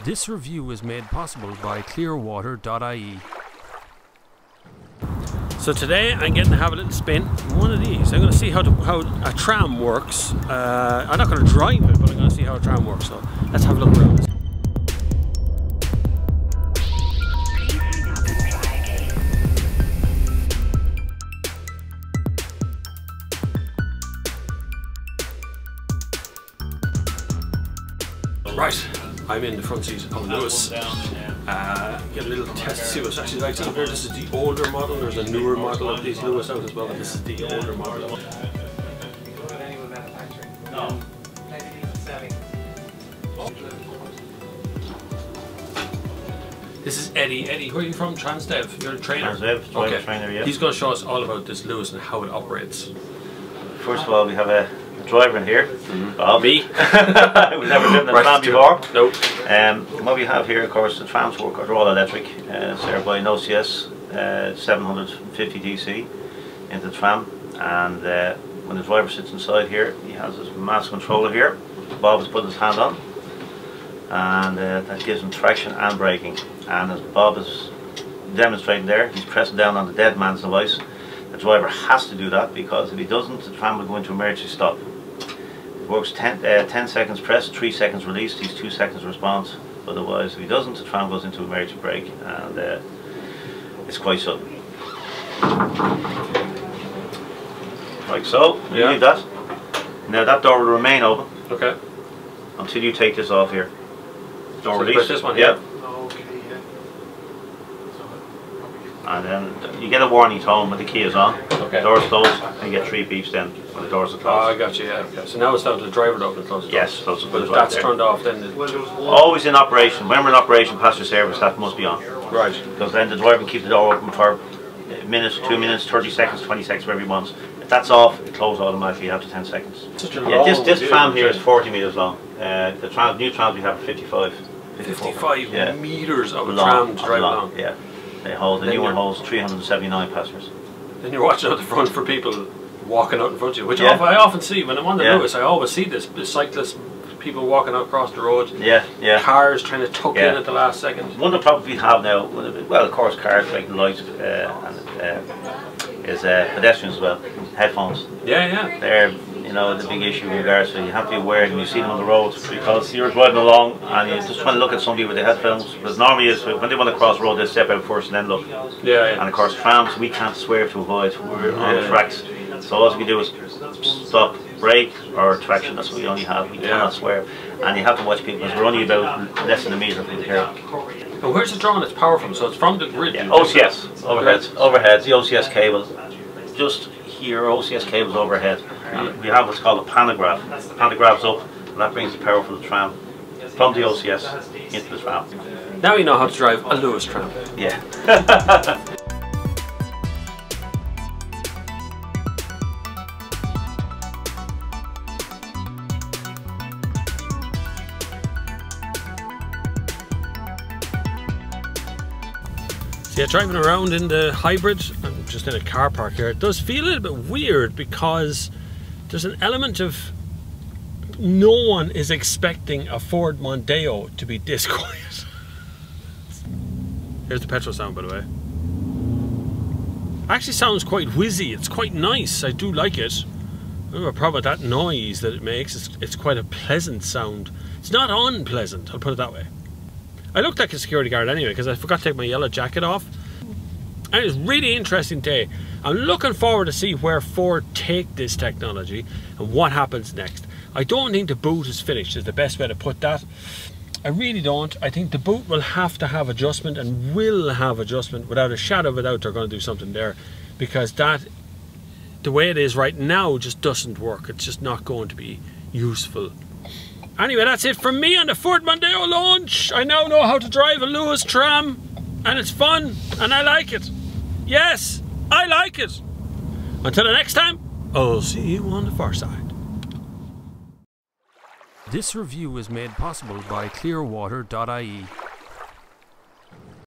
This review is made possible by clearwater.ie. So today I'm getting to have a little spin in one of these. I'm going to see how a tram works. I'm not going to drive it, but I'm going to see how a tram works. So let's have a look around this. Right, I'm in the front seat of Lewis. Get a little test to see what it's actually like. So here, this is the older model. There's a newer model of these Lewis out as well. This is the older model. This is Eddie. Eddie, where are you from? Transdev. You're a trainer. Transdev, driver trainer, yeah. He's going to show us all about this Lewis and how it operates. First of all, we have a driver in here. Bob. Me. We've never driven a tram before. Nope. What we have here, of course, the trams work. They're all electric. They're by an OCS 750 DC into the tram, and when the driver sits inside here, he has his mass controller here. Bob has put his hand on, and that gives him traction and braking. And as Bob is demonstrating there, he's pressing down on the dead man's device. The driver has to do that, because if he doesn't, the tram will go into emergency stop. It works 10 seconds press, 3 seconds release, these 2 seconds response. Otherwise, if he doesn't, the tram goes into emergency brake, and it's quite sudden. Like so, you leave that. Now that door will remain open. Okay. Until you take this off here. Door so release. This one here? Yeah. And then you get a warning tone when the key is on. Okay. Doors closed, and you get 3 beeps then when the doors are closed. Oh, I got you, yeah. Okay. So now it's down to the driver to open and close the door. Yes, close the door. But if that's turned off, then always in operation. When we're in operation, passenger service, that must be on. Right. Because then the driver can keep the door open for a minute, 2 minutes, 30 seconds, 20 seconds, whatever he wants. If that's off, it closes automatically after 10 seconds. This tram here is 40 metres long. The new trams we have are 55. 55 metres of a tram to drive along. Yeah. The new one holds 379 passengers. Then you're watching out the front for people walking out in front of you, which I often see when I'm on the Lewis. I always see this: the cyclists, people walking out across the road. Cars trying to tuck in at the last second. One of the problems we have now, well, of course, cars like the lights, is pedestrians as well. Headphones. Yeah. They're the big issue in regards to, you have to be aware when you see them on the road, because you're driving along and you're just trying to look at somebody with the headphones. Because normally when they want to cross the road, they step out first and then look. And of course, trams, we can't swerve to avoid. We're on tracks. So all we do is stop, brake, or traction. That's what we only have. We cannot swerve. And you have to watch people, because we're only about less than a metre from the curb. And where's it drawing its power from? So it's from the grid? OCS, overhead, the OCS cable. Just here, OCS cables overhead. And we have what's called a pantograph. The pantograph's up, and that brings the power from the tram, from the OCS into the tram. Now you know how to drive a Lewis tram. Yeah. So yeah, driving around in the hybrid, I'm just in a car park here, it does feel a little bit weird, because there's an element of no one is expecting a Ford Mondeo to be this quiet. Here's the petrol sound, by the way. Actually sounds quite whizzy, it's quite nice, I do like it. I don't have a problem with that noise that it makes, it's quite a pleasant sound. It's not unpleasant, I'll put it that way. I looked like a security guard anyway, because I forgot to take my yellow jacket off. And it was a really interesting day. I'm looking forward to see where Ford take this technology and what happens next. I don't think the boot is finished, is the best way to put that. I really don't. I think the boot will have to have adjustment, and will have adjustment without a shadow of a doubt. They're going to do something there, because that, the way it is right now, just doesn't work. It's just not going to be useful. Anyway, that's it from me on the Ford Mondeo launch. I now know how to drive a Lewis tram, and it's fun, and I like it. Yes, I like it. Until the next time, I'll see you on the far side. This review is made possible by clearwater.ie.